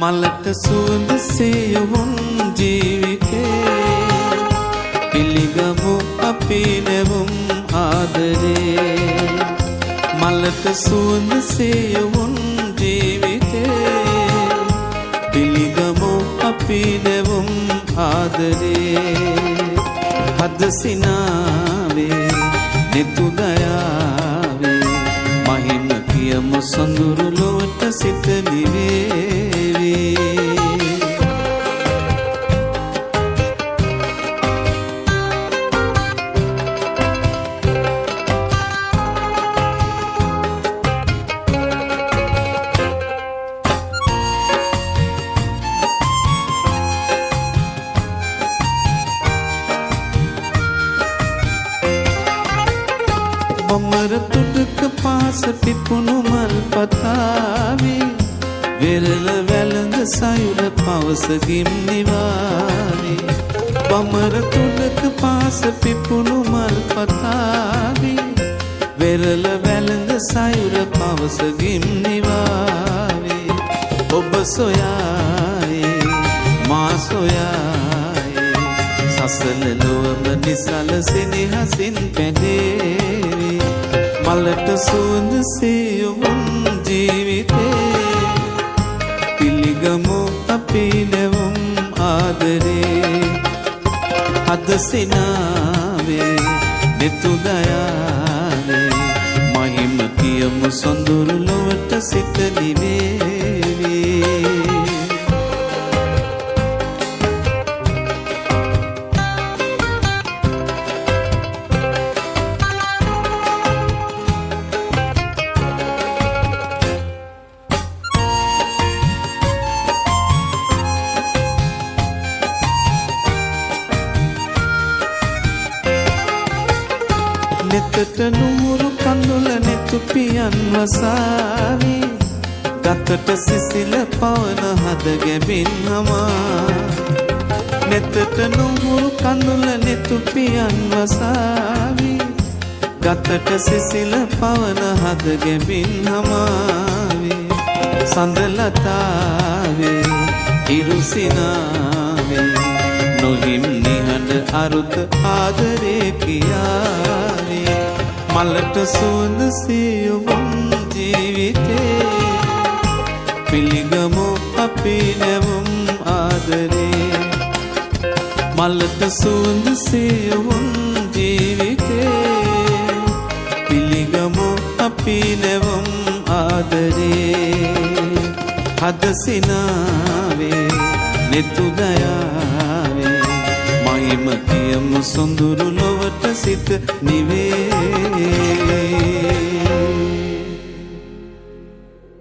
මලට සුවඳ සේයුම් ජීවිතේ පිළිගමු අපි නැවුම් ආදරේ මලට සුවඳ සේයුම් ජීවිතේ පිළිගමු අපි නැවුම් ආදරේ හද සිනාවේ නෙතු දයාවේ මහිම කියමු සොඳුරු ලොවට සිත නිවේවි බොමර තුඩක පාස පිපුණු මල් පතාවේ වෙරළ වැළඳ සයුර පවස ගිම්නිවාවේ බොමර තුඩක පාස පිපුණු මල් පතාවේ වෙරළ වැළඳ සයුර පවස ගිම්නිවාවේ ඔබ සොයායේ මා සොයායේ සසල ලොවම නිසල සෙනෙහසින් පැනේවි මලට සුවඳ සේයුම් ජීවිතේ පිළිගමු අපි නැවුම් ආදරේ හද සිනාවේ නෙතු දයාවේ මහිම කියමු සොඳුරු ලොවට සිත නිවේවි නෙතට නුමුරු කඳුල නෙතු පියන් වසාවි ගතට සිසිල පවන හද ගැබින් හමා නෙතට නුමුරු කඳුල නෙතු පියන් වසාවි ගතට සිසිල පවන හද ගැබින් හමාවි සඳලතාවේ ඉරුසිනාවේ නොහිම් නිහඬ අරුත ආදරේ කියාවේ මලට සුවඳ සේයුම් ජීවිතේ පිළිගමු අපි නැවුම් ආදරේ මලට සුවඳ සේයුම් ජීවිතේ පිළිගමු අපි නැවුම් ආදරේ හද සිනාවේ නෙතු දයාවේ මහිම කියමු සොඳුරු ලොවට සිත නිවේ